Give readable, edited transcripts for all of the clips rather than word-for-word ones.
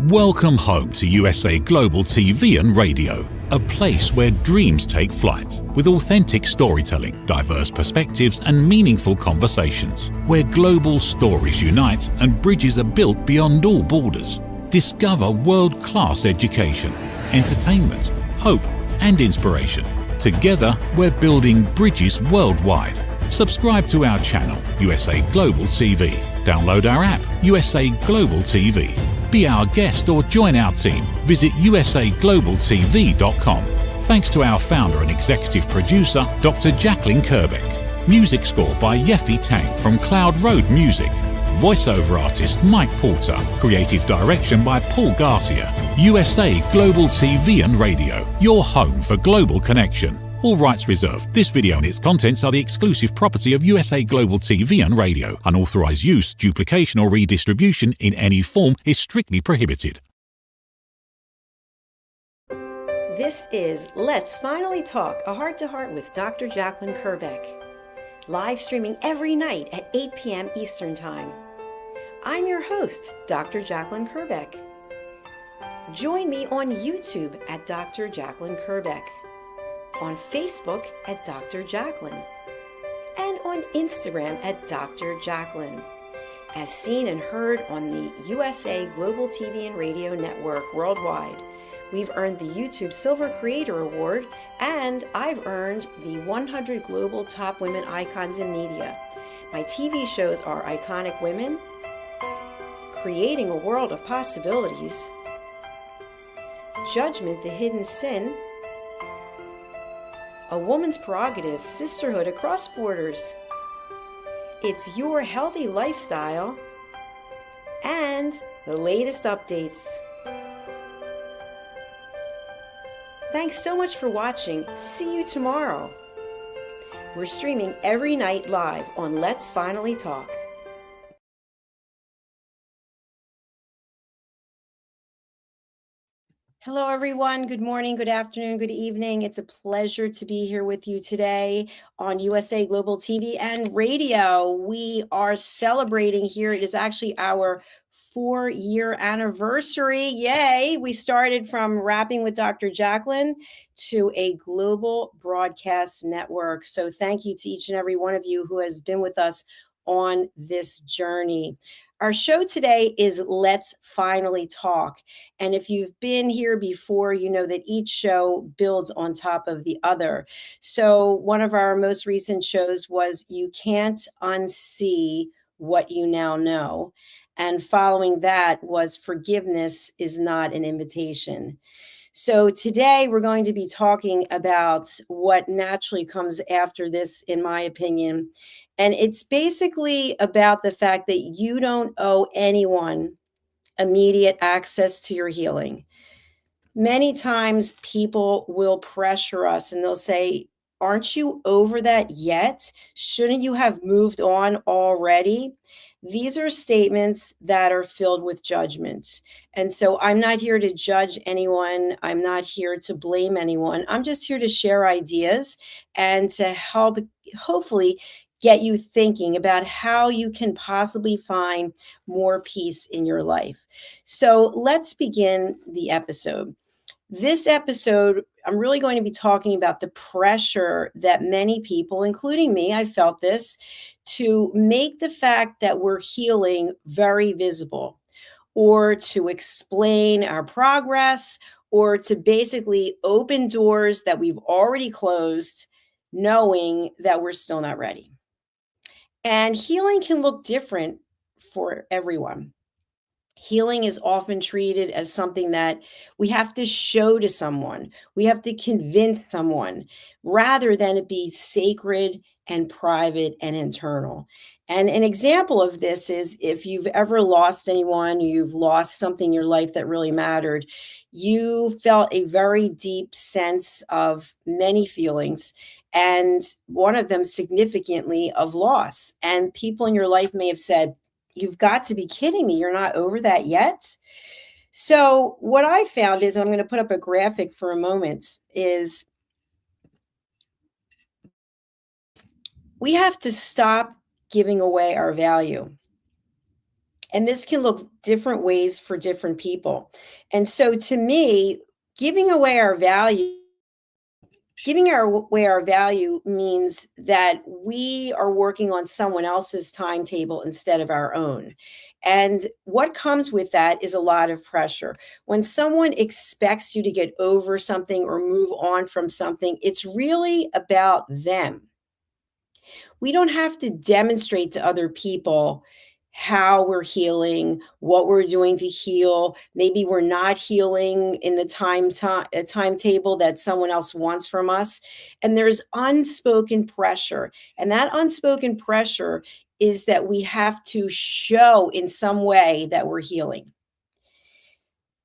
Welcome home to USA Global TV and Radio, a place where dreams take flight, with authentic storytelling, diverse perspectives and meaningful conversations, where global stories unite and bridges are built beyond all borders. Discover world-class education, entertainment, hope and inspiration. Together, we're building bridges worldwide. Subscribe to our channel, USA Global TV. Download our app, USA Global TV. Be our guest or join our team. Visit usaglobaltv.com. Thanks to our founder and executive producer, Dr. Jacalyn Kerbeck. Music score by Yeffy Tang from Cloud Road Music. Voiceover artist Mike Porter. Creative direction by Paul Garcia. USA Global TV and Radio, your home for global connection. All rights reserved. This video and its contents are the exclusive property of USA Global TV and Radio. Unauthorized use, duplication or redistribution in any form is strictly prohibited. This is Let's Finally Talk, a heart-to-heart with Dr. Jacalyn Kerbeck. Live streaming every night at 8 p.m. Eastern Time. I'm your host, Dr. Jacalyn Kerbeck. Join me on YouTube at Dr. Jacalyn Kerbeck, on Facebook at Dr. Jacalyn, and on Instagram at Dr. Jacalyn, as seen and heard on the USA Global TV and Radio Network worldwide. We've earned the YouTube Silver Creator Award, and I've earned the 100 Global Top Women Icons in Media. My TV shows are Iconic Women, Creating a World of Possibilities, Judgment, the Hidden Sin, A Woman's Prerogative, Sisterhood Across Borders, It's Your Healthy Lifestyle, and the latest updates. Thanks so much for watching. See you tomorrow. We're streaming every night live on Let's Finally Talk. Hello, everyone. Good morning, good afternoon, good evening. It's a pleasure to be here with you today on USA Global TV and Radio. We are celebrating here. It is actually our 4-year anniversary. Yay! We started from rapping with Dr. Jacalyn to a global broadcast network. So thank you to each and every one of you who has been with us on this journey. Our show today is Let's Finally Talk. And if you've been here before, you know that each show builds on top of the other. So one of our most recent shows was You Can't Unsee What You Now Know. And following that was Forgiveness is Not an Invitation. So today we're going to be talking about what naturally comes after this, in my opinion. And it's basically about the fact that you don't owe anyone immediate access to your healing. Many times people will pressure us and they'll say, aren't you over that yet? Shouldn't you have moved on already? These are statements that are filled with judgment. And so I'm not here to judge anyone. I'm not here to blame anyone. I'm just here to share ideas and to help, hopefully, get you thinking about how you can possibly find more peace in your life. So let's begin the episode. This episode, I'm really going to be talking about the pressure that many people, including me, I felt this, to make the fact that we're healing very visible, or to explain our progress, or to basically open doors that we've already closed, knowing that we're still not ready. And healing can look different for everyone. Healing is often treated as something that we have to show to someone. We have to convince someone, rather than it be sacred and private and internal. And an example of this is if you've ever lost anyone, you've lost something in your life that really mattered, you felt a very deep sense of many feelings, and one of them significantly of loss. And people in your life may have said, you've got to be kidding me. You're not over that yet. So what I found is, and I'm going to put up a graphic for a moment, is we have to stop giving away our value. And this can look different ways for different people. And so to me, giving away our value away our value means that we are working on someone else's timetable instead of our own. And what comes with that is a lot of pressure. When someone expects you to get over something or move on from something, it's really about them. We don't have to demonstrate to other people how we're healing, what we're doing to heal. Maybe we're not healing in the timetable that someone else wants from us. And there's unspoken pressure. And that unspoken pressure is that we have to show in some way that we're healing.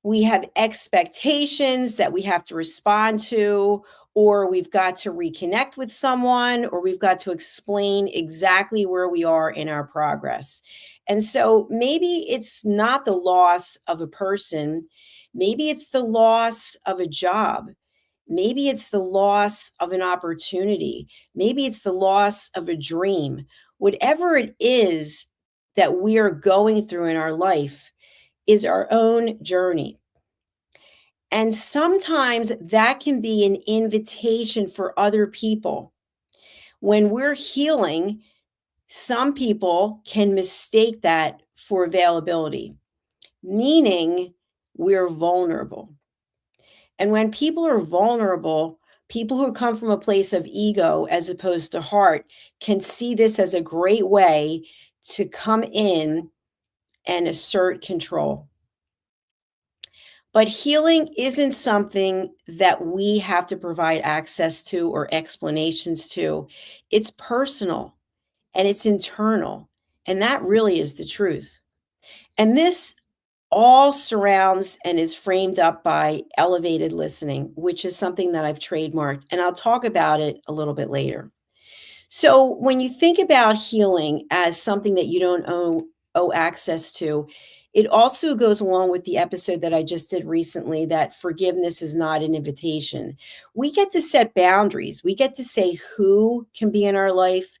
We have expectations that we have to respond to, or we've got to reconnect with someone, or we've got to explain exactly where we are in our progress. And so maybe it's not the loss of a person, maybe it's the loss of a job. Maybe it's the loss of an opportunity. Maybe it's the loss of a dream. Whatever it is that we are going through in our life is our own journey. And sometimes that can be an invitation for other people. When we're healing, some people can mistake that for availability, meaning we're vulnerable. And when people are vulnerable, people who come from a place of ego as opposed to heart can see this as a great way to come in and assert control. But healing isn't something that we have to provide access to or explanations to. It's personal and it's internal. And that really is the truth. And this all surrounds and is framed up by elevated listening, which is something that I've trademarked. And I'll talk about it a little bit later. So when you think about healing as something that you don't owe access to, it also goes along with the episode that I just did recently that forgiveness is not an invitation. We get to set boundaries. We get to say who can be in our life,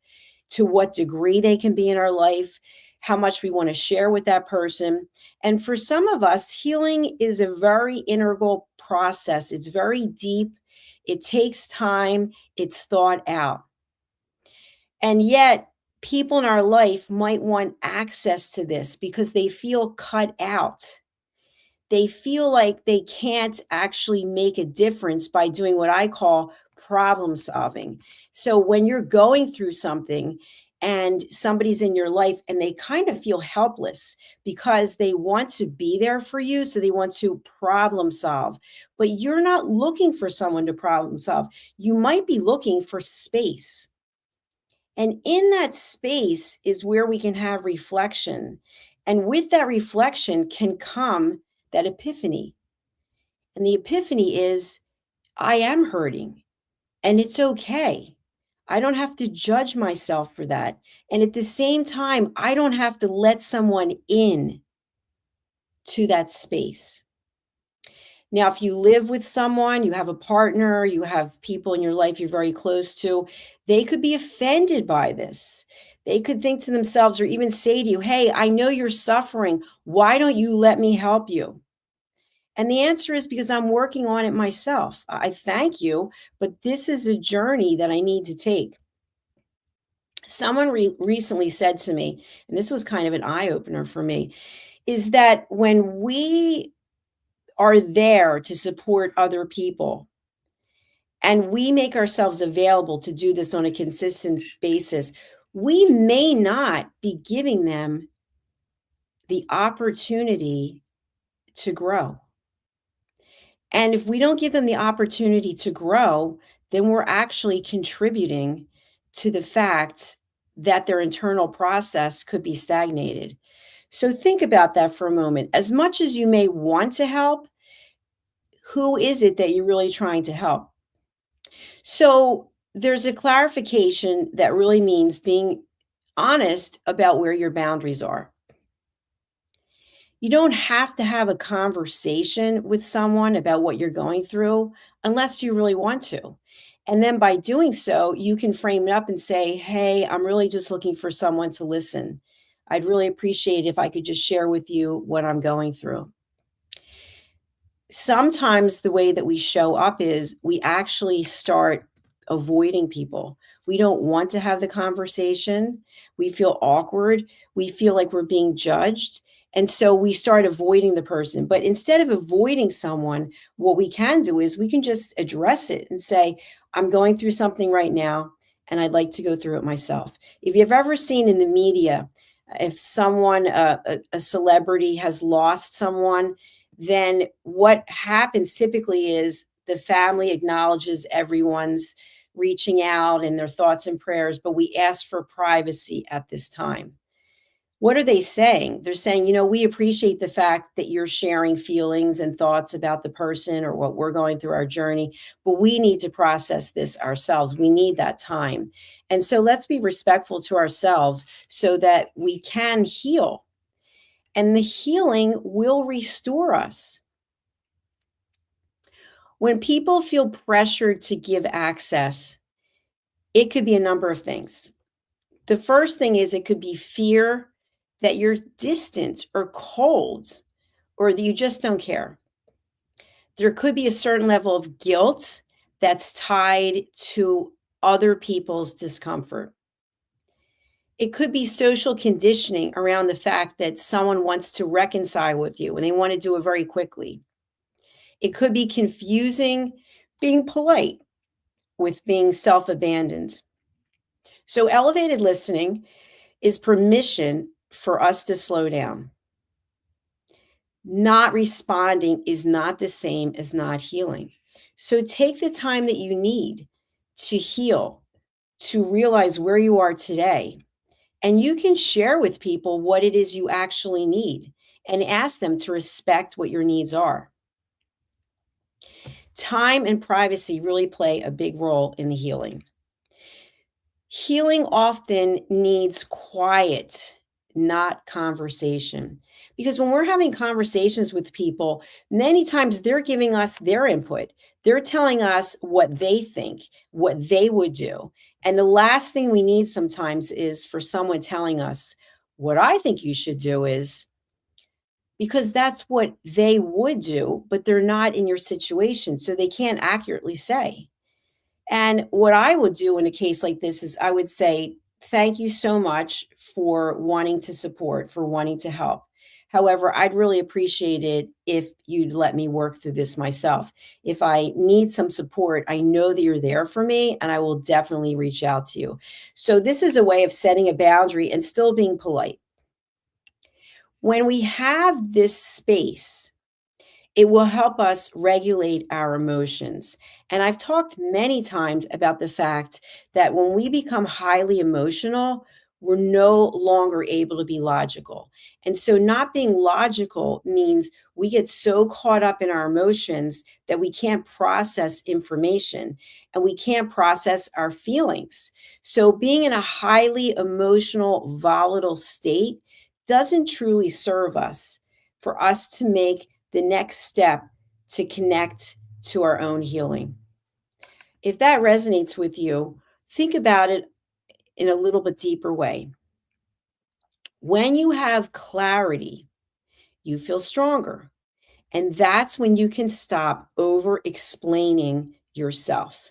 to what degree they can be in our life, how much we want to share with that person. And for some of us, healing is a very integral process. It's very deep. It takes time. It's thought out. And yet, people in our life might want access to this because they feel cut out. They feel like they can't actually make a difference by doing what I call problem solving. So when you're going through something and somebody's in your life and they kind of feel helpless because they want to be there for you, so they want to problem solve, but you're not looking for someone to problem solve. You might be looking for space. And in that space is where we can have reflection. And with that reflection can come that epiphany. And the epiphany is I am hurting and it's okay. I don't have to judge myself for that. And at the same time, I don't have to let someone in to that space. Now, if you live with someone, you have a partner, you have people in your life you're very close to, they could be offended by this. They could think to themselves or even say to you, hey, I know you're suffering. Why don't you let me help you? And the answer is because I'm working on it myself. I thank you, but this is a journey that I need to take. Someone recently said to me, and this was kind of an eye opener for me, is that when we are there to support other people and we make ourselves available to do this on a consistent basis, we may not be giving them the opportunity to grow. And if we don't give them the opportunity to grow, then we're actually contributing to the fact that their internal process could be stagnated. So think about that for a moment. As much as you may want to help, who is it that you're really trying to help? So there's a clarification that really means being honest about where your boundaries are. You don't have to have a conversation with someone about what you're going through unless you really want to. And then by doing so, you can frame it up and say, hey, I'm really just looking for someone to listen. I'd really appreciate it if I could just share with you what I'm going through. Sometimes the way that we show up is we actually start avoiding people. We don't want to have the conversation. We feel awkward. We feel like we're being judged. And so we start avoiding the person. But instead of avoiding someone, what we can do is we can just address it and say, I'm going through something right now, and I'd like to go through it myself. If you've ever seen in the media, if someone, a celebrity has lost someone, then what happens typically is the family acknowledges everyone's reaching out and their thoughts and prayers, but we ask for privacy at this time. What are they saying? They're saying, we appreciate the fact that you're sharing feelings and thoughts about the person or what we're going through our journey, but we need to process this ourselves. We need that time. And so let's be respectful to ourselves so that we can heal. And the healing will restore us. When people feel pressured to give access, it could be a number of things. The first thing is it could be fear that you're distant or cold or that you just don't care. There could be a certain level of guilt that's tied to other people's discomfort. It could be social conditioning around the fact that someone wants to reconcile with you and they want to do it very quickly. It could be confusing being polite with being self-abandoned. So elevated listening is permission for us to slow down. Not responding is not the same as not healing. So take the time that you need to heal, to realize where you are today. And you can share with people what it is you actually need and ask them to respect what your needs are. Time and privacy really play a big role in the healing. Healing often needs quiet, not conversation. Because when we're having conversations with people, many times they're giving us their input. They're telling us what they think, what they would do. And the last thing we need sometimes is for someone telling us, what I think you should do is, because that's what they would do, but they're not in your situation, so they can't accurately say. And what I would do in a case like this is I would say, thank you so much for wanting to support, for wanting to help. However, I'd really appreciate it if you'd let me work through this myself. If I need some support, I know that you're there for me and I will definitely reach out to you. So this is a way of setting a boundary and still being polite. When we have this space, it will help us regulate our emotions. And I've talked many times about the fact that when we become highly emotional, we're no longer able to be logical. And so not being logical means we get so caught up in our emotions that we can't process information and we can't process our feelings. So being in a highly emotional, volatile state doesn't truly serve us for us to make the next step to connect to our own healing. If that resonates with you, think about it in a little bit deeper way. When you have clarity, you feel stronger. And that's when you can stop over explaining yourself.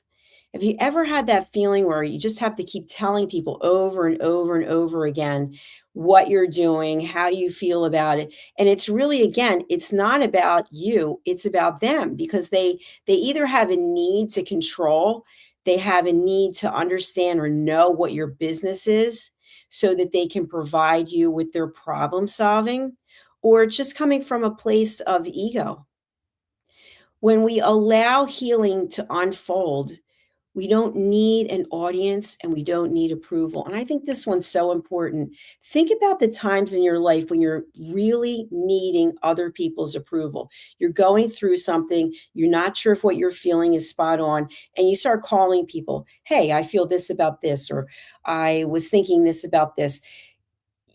Have you ever had that feeling where you just have to keep telling people over and over and over again what you're doing, how you feel about it? And it's really, again, it's not about you, it's about them because they either have a need to control, they have a need to understand or know what your business is so that they can provide you with their problem solving, or it's just coming from a place of ego. When we allow healing to unfold, we don't need an audience and we don't need approval. And I think this one's so important. Think about the times in your life when you're really needing other people's approval. You're going through something, you're not sure if what you're feeling is spot on, and you start calling people, hey, I feel this about this, or I was thinking this about this.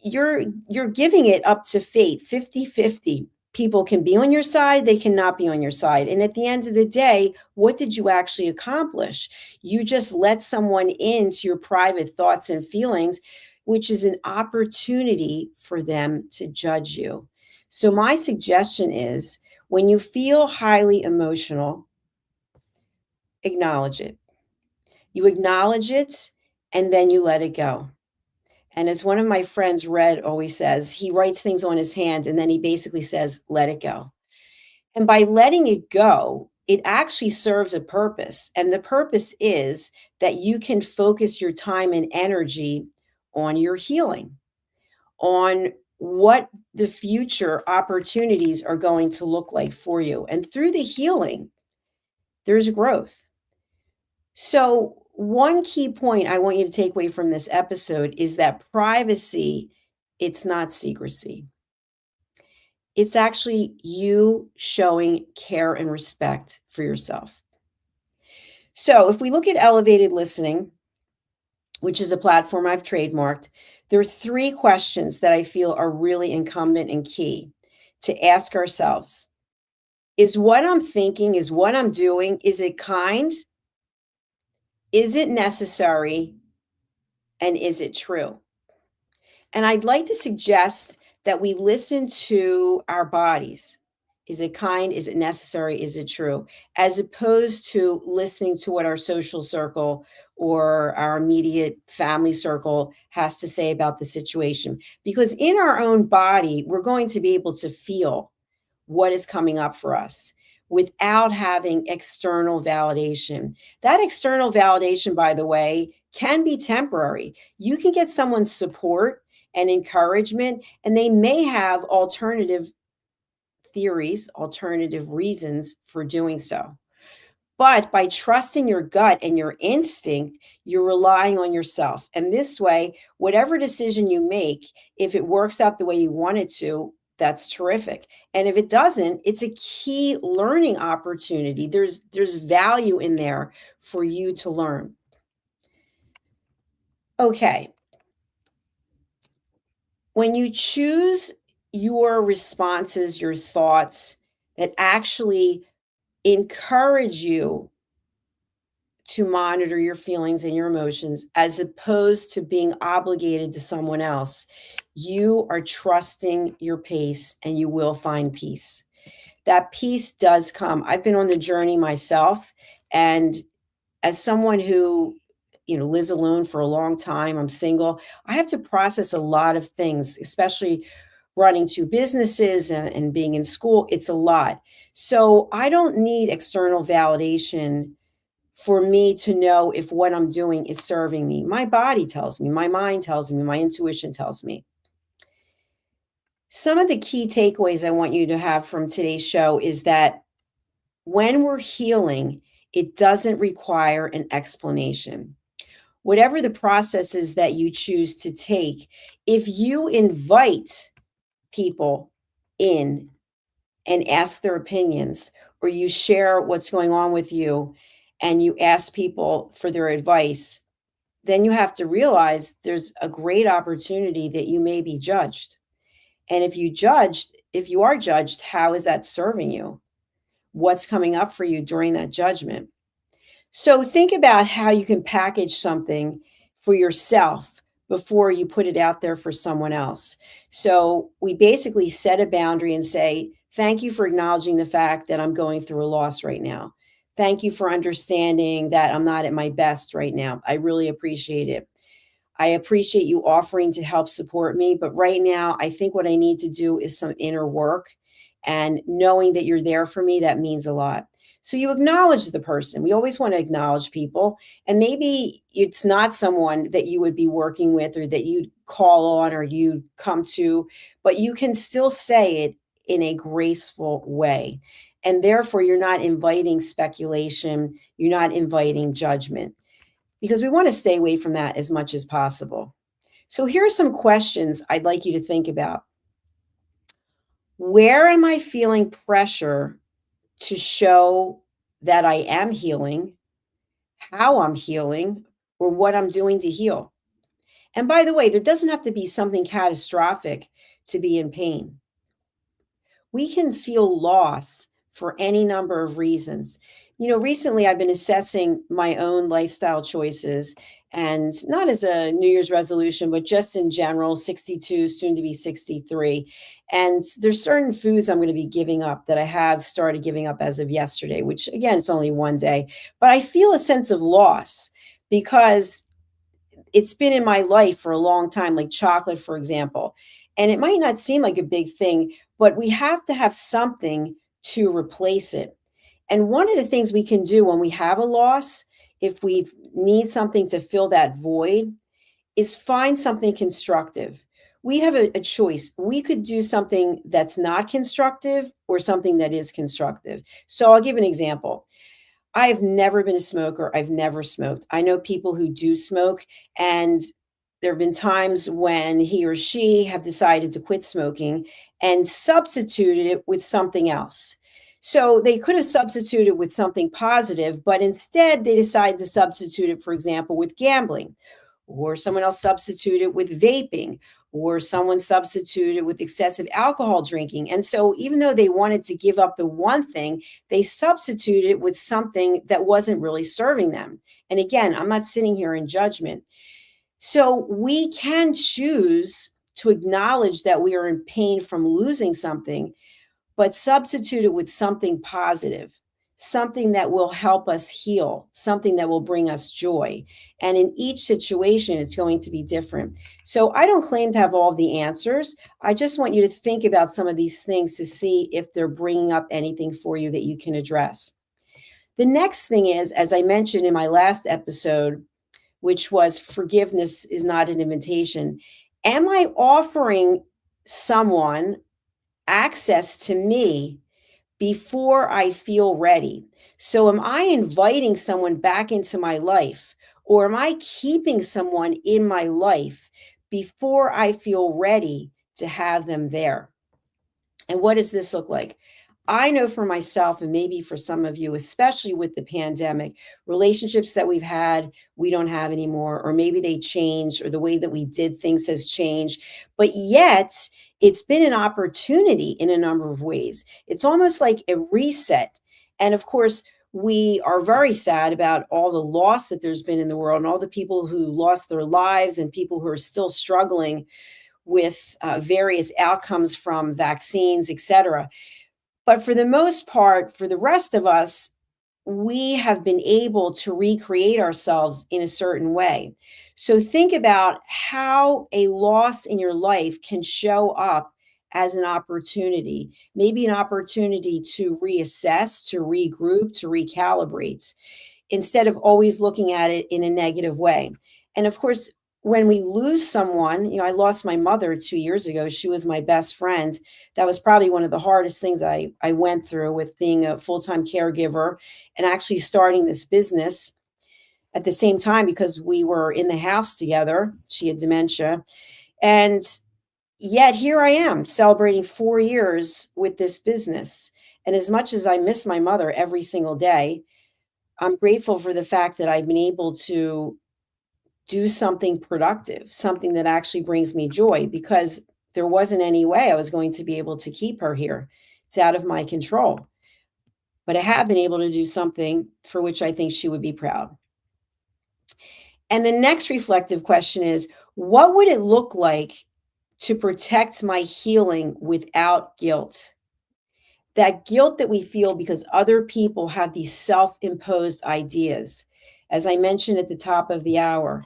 You're giving it up to fate, 50-50. People can be on your side, they cannot be on your side. And at the end of the day, what did you actually accomplish? You just let someone into your private thoughts and feelings which is an opportunity for them to judge you. So, my suggestion is when you feel highly emotional, acknowledge it. You acknowledge it and then you let it go. And as one of my friends, Red, always says, he writes things on his hand and then he basically says, let it go. And by letting it go, it actually serves a purpose. And the purpose is that you can focus your time and energy on your healing, on what the future opportunities are going to look like for you. And through the healing, there's growth. So, one key point I want you to take away from this episode is that privacy, it's not secrecy. It's actually you showing care and respect for yourself. So, if we look at elevated listening, which is a platform I've trademarked, there are 3 questions that I feel are really incumbent and key to ask ourselves. Is what I'm thinking, is what I'm doing, is it kind? Is it necessary? And is it true? And I'd like to suggest that we listen to our bodies. Is it kind? Is it necessary? Is it true? As opposed to listening to what our social circle or our immediate family circle has to say about the situation. Because in our own body, we're going to be able to feel what is coming up for us without having external validation. That external validation, by the way, can be temporary. You can get someone's support and encouragement, and they may have alternative theories, alternative reasons for doing so. But by trusting your gut and your instinct, you're relying on yourself. And this way, whatever decision you make, if it works out the way you want it to, that's terrific. And if it doesn't, it's a key learning opportunity. There's value in there for you to learn. Okay. When you choose your responses, your thoughts that actually encourage you to monitor your feelings and your emotions as opposed to being obligated to someone else, you are trusting your pace and you will find peace. That peace does come. I've been on the journey myself, and as someone who lives alone for a long time, I'm single, I have to process a lot of things, especially running 2 businesses and being in school. It's a lot. So I don't need external validation for me to know if what I'm doing is serving me. My body tells me, my mind tells me, my intuition tells me. Some of the key takeaways I want you to have from today's show is that when we're healing, it doesn't require an explanation. Whatever the process is that you choose to take, if you invite people in and ask their opinions, or you share what's going on with you and you ask people for their advice, then you have to realize there's a great opportunity that you may be judged. And if you are judged, how is that serving you? What's coming up for you during that judgment? So think about how you can package something for yourself before you put it out there for someone else. So we basically set a boundary and say, thank you for acknowledging the fact that I'm going through a loss right now. Thank you for understanding that I'm not at my best right now. I really appreciate it. I appreciate you offering to help support me, but right now I think what I need to do is some inner work, and knowing that you're there for me, that means a lot. So you acknowledge the person. We always want to acknowledge people, and maybe it's not someone that you would be working with or that you'd call on or you come to, but you can still say it in a graceful way. And therefore, you're not inviting speculation, you're not inviting judgment, because we want to stay away from that as much as possible. So here are some questions I'd like you to think about. Where am I feeling pressure to show that I am healing, how I'm healing, or what I'm doing to heal? And by the way, there doesn't have to be something catastrophic to be in pain. We can feel loss for any number of reasons. Recently I've been assessing my own lifestyle choices, and not as a New Year's resolution, but just in general, 62, soon to be 63. And there's certain foods I'm going to be giving up that I have started giving up as of yesterday, which again, it's only one day, but I feel a sense of loss because it's been in my life for a long time, like chocolate, for example. And it might not seem like a big thing, but we have to have something to replace it. And one of the things we can do when we have a loss, if we need something to fill that void, is find something constructive. We have a choice. We could do something that's not constructive or something that is constructive. So I'll give an example. I've never been a smoker. I've never smoked. I know people who do smoke, and there have been times when he or she have decided to quit smoking and substituted it with something else. So they could have substituted with something positive, but instead they decided to substitute it, for example, with gambling, or someone else substituted with vaping, or someone substituted with excessive alcohol drinking. And so even though they wanted to give up the one thing, they substituted it with something that wasn't really serving them. And again, I'm not sitting here in judgment. So we can choose to acknowledge that we are in pain from losing something, but substitute it with something positive, something that will help us heal, something that will bring us joy. And in each situation, it's going to be different. So I don't claim to have all the answers. I just want you to think about some of these things to see if they're bringing up anything for you that you can address. The next thing is, as I mentioned in my last episode, which was forgiveness is not an invitation. Am I offering someone access to me before I feel ready? So am I inviting someone back into my life, or am I keeping someone in my life before I feel ready to have them there? And what does this look like? I know for myself, and maybe for some of you, especially with the pandemic, relationships that we've had, we don't have anymore, or maybe they changed, or the way that we did things has changed. But yet, it's been an opportunity in a number of ways. It's almost like a reset. And of course, we are very sad about all the loss that there's been in the world, and all the people who lost their lives, and people who are still struggling with various outcomes from vaccines, et cetera. But for the most part, for the rest of us, we have been able to recreate ourselves in a certain way. So think about how a loss in your life can show up as an opportunity, maybe an opportunity to reassess, to regroup, to recalibrate, instead of always looking at it in a negative way. And of course, when we lose someone, I lost my mother 2 years ago. She was my best friend. That was probably one of the hardest things I went through, with being a full-time caregiver and actually starting this business at the same time, because we were in the house together. She had dementia. And yet here I am celebrating 4 years with this business. And as much as I miss my mother every single day, I'm grateful for the fact that I've been able to do something productive, something that actually brings me joy, because there wasn't any way I was going to be able to keep her here. It's out of my control. But I have been able to do something for which I think she would be proud. And the next reflective question is, what would it look like to protect my healing without guilt? That guilt that we feel because other people have these self-imposed ideas. As I mentioned at the top of the hour,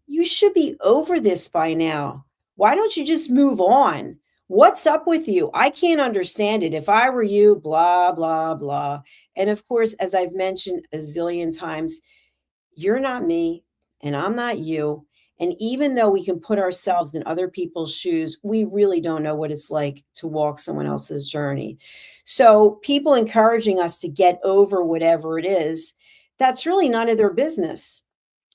you should be over this by now. Why don't you just move on? What's up with you? I can't understand it. If I were you, blah, blah, blah. And of course, as I've mentioned a zillion times, you're not me and I'm not you. And even though we can put ourselves in other people's shoes, we really don't know what it's like to walk someone else's journey. So people encouraging us to get over whatever it is, that's really none of their business.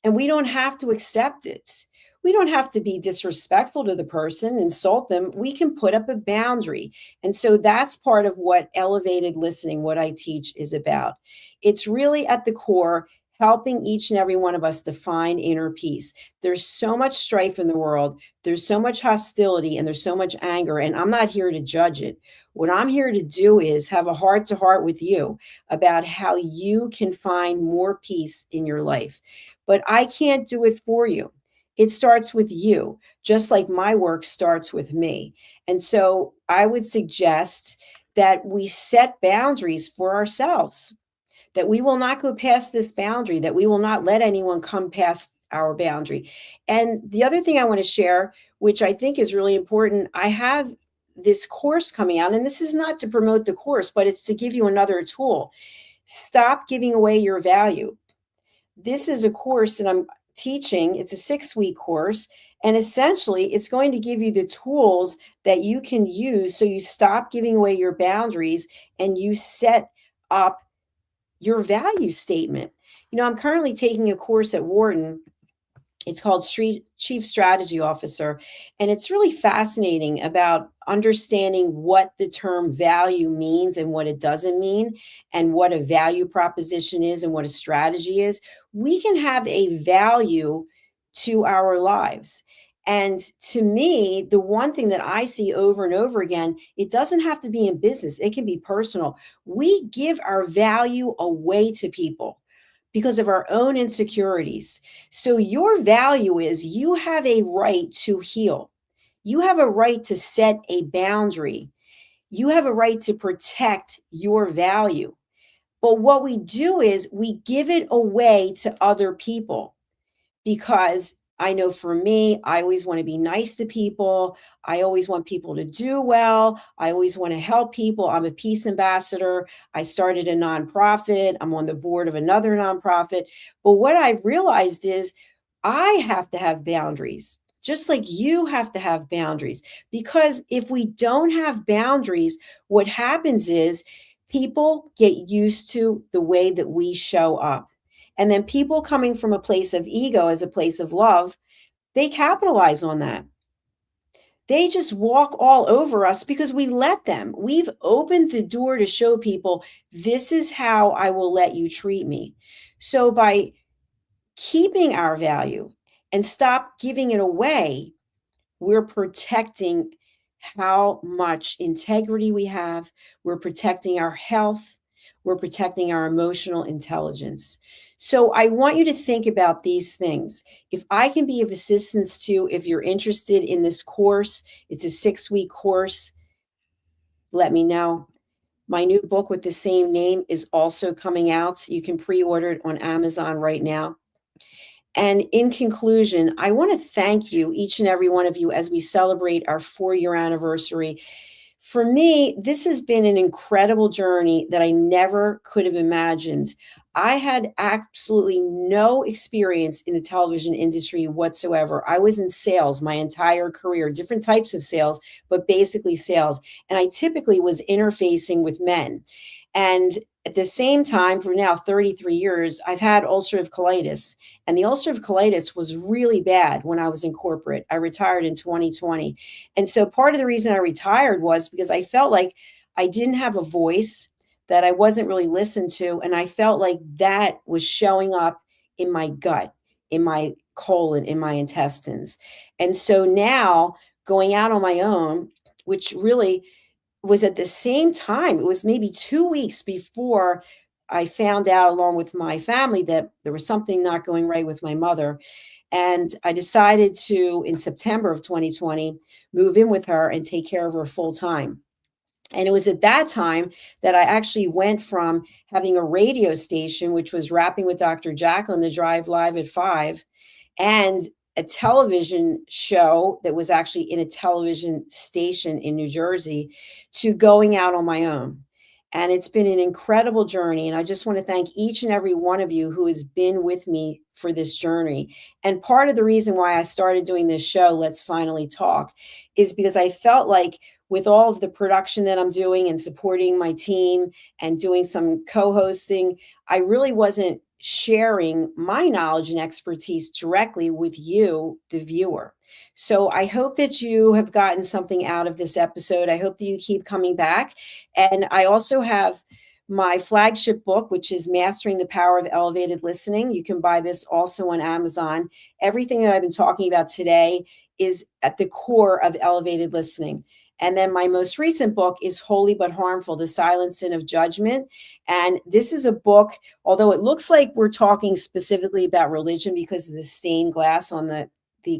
And we don't have to accept it. We don't have to be disrespectful to the person, insult them. We can put up a boundary. And so that's part of what elevated listening, what I teach, is about. It's really at the core helping each and every one of us to find inner peace. There's so much strife in the world, there's so much hostility, and there's so much anger, and I'm not here to judge it. What I'm here to do is have a heart to heart with you about how you can find more peace in your life. But I can't do it for you. It starts with you, just like my work starts with me. And so I would suggest that we set boundaries for ourselves, that we will not go past this boundary, that we will not let anyone come past our boundary. And the other thing I want to share, which I think is really important, I have this course coming out, and this is not to promote the course, but it's to give you another tool. Stop giving away your value. This is a course that I'm teaching. It's a 6-week course. And essentially, it's going to give you the tools that you can use so you stop giving away your boundaries and you set up your value statement. I'm currently taking a course at Wharton. It's called Chief Strategy Officer. And it's really fascinating about understanding what the term value means and what it doesn't mean, and what a value proposition is and what a strategy is. We can have a value to our lives. And to me, the one thing that I see over and over again, it doesn't have to be in business, it can be personal. We give our value away to people because of our own insecurities. So your value is you have a right to heal. You have a right to set a boundary. You have a right to protect your value. But what we do is we give it away to other people, because I know for me, I always want to be nice to people. I always want people to do well. I always want to help people. I'm a peace ambassador. I started a nonprofit. I'm on the board of another nonprofit. But what I've realized is I have to have boundaries, just like you have to have boundaries. Because if we don't have boundaries, what happens is people get used to the way that we show up. And then people coming from a place of ego as a place of love, they capitalize on that. They just walk all over us because we let them. We've opened the door to show people, this is how I will let you treat me. So by keeping our value and stop giving it away, we're protecting how much integrity we have. We're protecting our health. We're protecting our emotional intelligence. So I want you to think about these things. If I can be of assistance to you, if you're interested in this course, it's a 6-week course, let me know. My new book with the same name is also coming out. You can pre-order it on Amazon right now. And in conclusion, I want to thank you, each and every one of you, as we celebrate our 4-year anniversary. For me, this has been an incredible journey that I never could have imagined. I had absolutely no experience in the television industry whatsoever. I was in sales my entire career, different types of sales, but basically sales. And I typically was interfacing with men. And at the same time, for now 33 years, I've had ulcerative colitis. And the ulcerative colitis was really bad when I was in corporate. I retired in 2020. And so part of the reason I retired was because I felt like I didn't have a voice, that I wasn't really listened to. And I felt like that was showing up in my gut, in my colon, in my intestines. And so now going out on my own, which really was at the same time, it was maybe 2 weeks before I found out, along with my family, that there was something not going right with my mother. And I decided to, in September of 2020, move in with her and take care of her full time. And it was at that time that I actually went from having a radio station, which was Rapping with Dr. Jacalyn, the Drive Live at 5, and a television show that was actually in a television station in New Jersey, to going out on my own. And it's been an incredible journey. And I just want to thank each and every one of you who has been with me for this journey. And part of the reason why I started doing this show, Let's Finally Talk, is because I felt like, with all of the production that I'm doing and supporting my team and doing some co-hosting, I really wasn't sharing my knowledge and expertise directly with you, the viewer. So I hope that you have gotten something out of this episode. I hope that you keep coming back. And I also have my flagship book, which is Mastering the Power of Elevated Listening. You can buy this also on Amazon. Everything that I've been talking about today is at the core of elevated listening. And then my most recent book is Holy But Harmful, The Silent Sin of Judgment. And this is a book, although it looks like we're talking specifically about religion because of the stained glass on the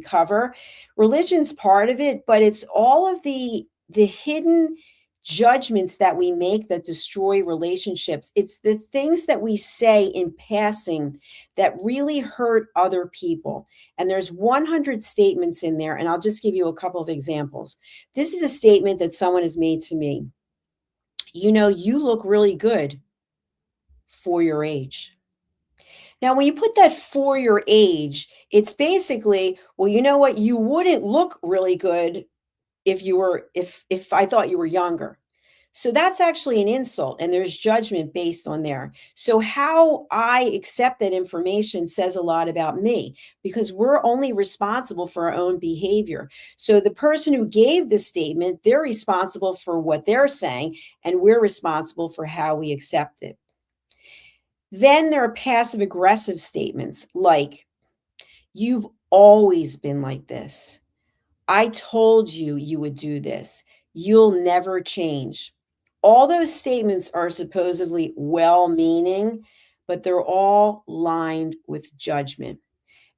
cover. Religion's part of it, but it's all of the hidden judgments that we make that destroy relationships. It's the things that we say in passing that really hurt other people. And there's 100 statements in there, and I'll just give you a couple of examples. This is a statement that someone has made to me. You know, you look really good for your age. Now, when you put that for your age, it's basically, well, you know what? You wouldn't look really good if I thought you were younger. So that's actually an insult, and there's judgment based on there. So how I accept that information says a lot about me, because we're only responsible for our own behavior. So the person who gave this statement, they're responsible for what they're saying, and we're responsible for how we accept it. Then there are passive aggressive statements like, you've always been like this. I told you you would do this. You'll never change. All those statements are supposedly well-meaning, but they're all lined with judgment.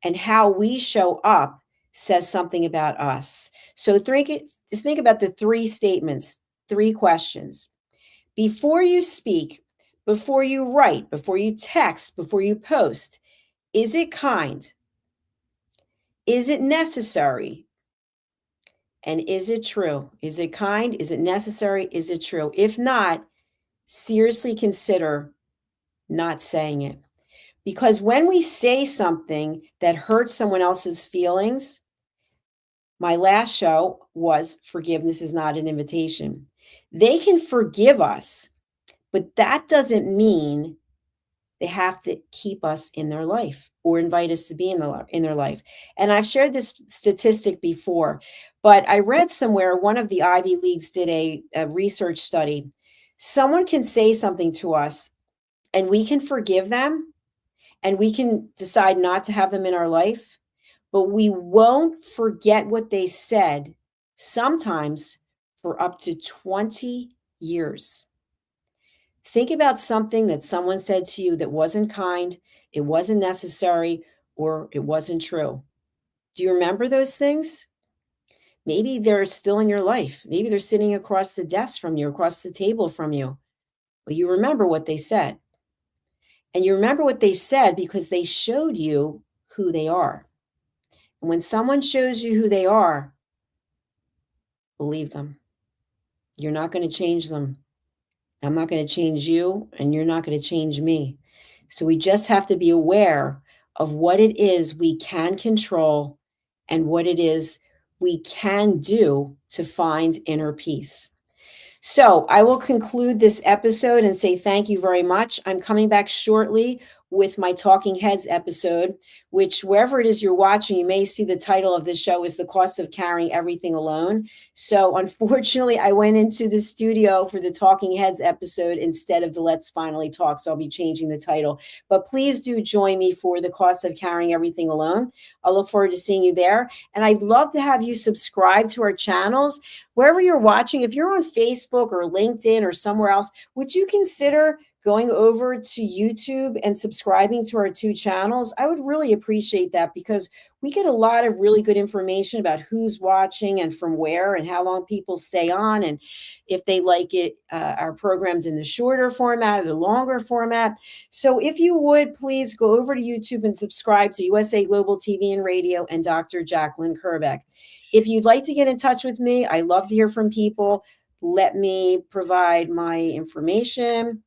And how we show up says something about us. So think about the three statements, three questions. Before you speak, before you write, before you text, before you post, is it kind? Is it necessary? And is it true? Is it kind? Is it necessary? Is it true? If not, seriously consider not saying it. Because when we say something that hurts someone else's feelings, my last show was Forgiveness is Not an Invitation. They can forgive us, but that doesn't mean they have to keep us in their life or invite us to be in their life. And I've shared this statistic before, but I read somewhere one of the Ivy Leagues did a research study. Someone can say something to us and we can forgive them and we can decide not to have them in our life, but we won't forget what they said, sometimes for up to 20 years. Think about something that someone said to you that wasn't kind, it wasn't necessary, or it wasn't true. Do you remember those things? Maybe they're still in your life. Maybe they're sitting across the desk from you, across the table from you. But you remember what they said. And you remember what they said because they showed you who they are. And when someone shows you who they are, believe them. You're not going to change them. I'm not going to change you, and you're not going to change me. So we just have to be aware of what it is we can control and what it is we can do to find inner peace. So I will conclude this episode and say thank you very much. I'm coming back shortly with my Talking Heads episode, which wherever it is you're watching, you may see the title of the show is The Cost of Carrying Everything Alone. So unfortunately, I went into the studio for the Talking Heads episode instead of the Let's Finally Talk. So I'll be changing the title. But please do join me for The Cost of Carrying Everything Alone. I look forward to seeing you there. And I'd love to have you subscribe to our channels. Wherever you're watching, if you're on Facebook or LinkedIn or somewhere else, would you consider going over to YouTube and subscribing to our two channels? I would really appreciate that because we get a lot of really good information about who's watching and from where and how long people stay on and if they like it, our programs in the shorter format or the longer format. So if you would, please go over to YouTube and subscribe to USA Global TV and Radio and Dr. Jacalyn Kerbeck. If you'd like to get in touch with me, I love to hear from people. Let me provide my information.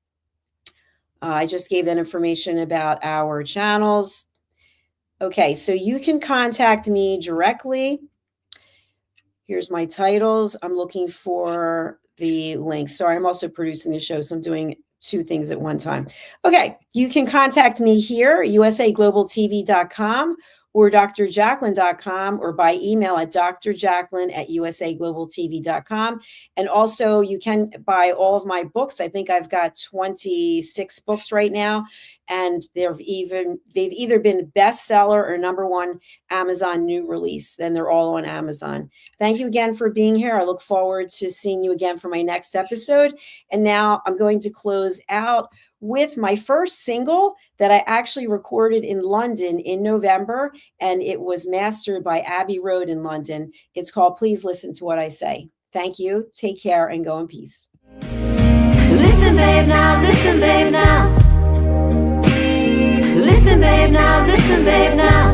I just gave that information about our channels. Okay, so you can contact me directly. Here's my titles. I'm looking for the links. Sorry, I'm also producing the show, so I'm doing two things at one time. Okay, you can contact me here, usaglobaltv.com, or drjacalyn.com, or by email at drjacalyn@usaglobaltv.com. And also you can buy all of my books. I think I've got 26 books right now, and they've either been bestseller or #1 Amazon new release. Then they're all on Amazon. Thank you again for being here. I look forward to seeing you again for my next episode. And now I'm going to close out with my first single that I actually recorded in London in November, and it was mastered by Abbey Road in London. It's called Please Listen to What I Say. Thank you. Take care and go in peace. Listen, babe, now. Listen, babe, now. Listen, babe, now. Listen, babe, now.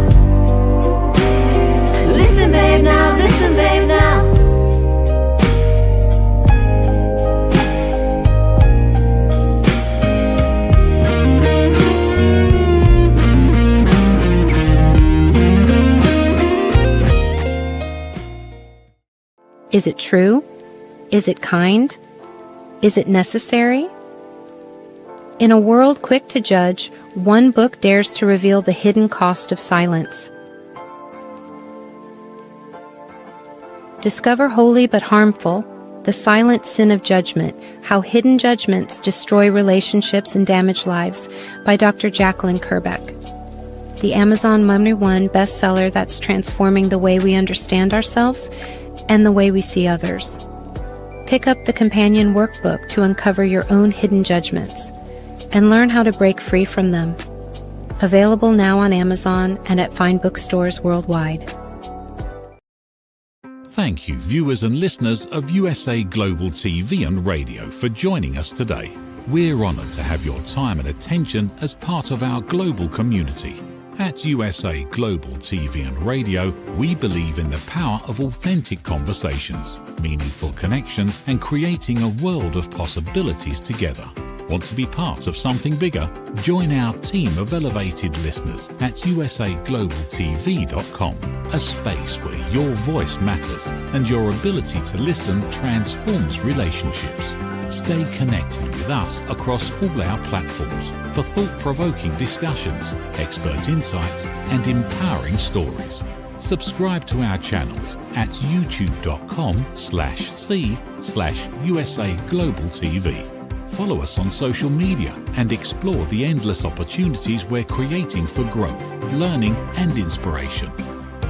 Listen, babe, now. Listen, babe, now. Is it true? Is it kind? Is it necessary? In a world quick to judge, one book dares to reveal the hidden cost of silence. Discover holy but harmful, the silent sin of judgment, how hidden judgments destroy relationships and damage lives, by Dr. Jacalyn Kerbeck. The Amazon #1 bestseller that's transforming the way we understand ourselves and the way we see others. Pick up the companion workbook to uncover your own hidden judgments and learn how to break free from them. Available now on Amazon and at fine bookstores worldwide. Thank you, viewers and listeners of USA Global TV and Radio, for joining us today. We're honoured to have your time and attention as part of our global community. At USA Global TV and Radio, we believe in the power of authentic conversations, meaningful connections, and creating a world of possibilities together. Want to be part of something bigger? Join our team of elevated listeners at usaglobaltv.com, a space where your voice matters and your ability to listen transforms relationships. Stay connected with us across all our platforms for thought-provoking discussions, expert insights, and empowering stories. Subscribe to our channels at youtube.com/c/USA-Global-TV. Follow us on social media and explore the endless opportunities we're creating for growth, learning, and inspiration.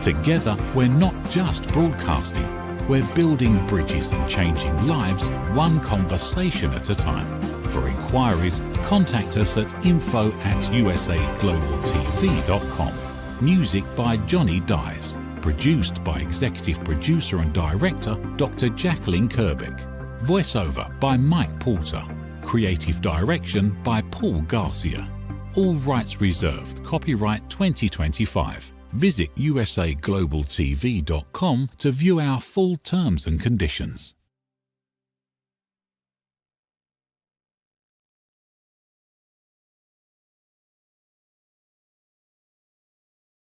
Together, we're not just broadcasting, we're building bridges and changing lives one conversation at a time. For inquiries, contact us at info@usaglobaltv.com. Music by Johnny Dyes. Produced by Executive Producer and Director Dr. Jacalyn Kerbeck. Voiceover by Mike Porter. Creative Direction by Paul Garcia. All rights reserved. Copyright 2025. Visit usaglobaltv.com to view our full terms and conditions.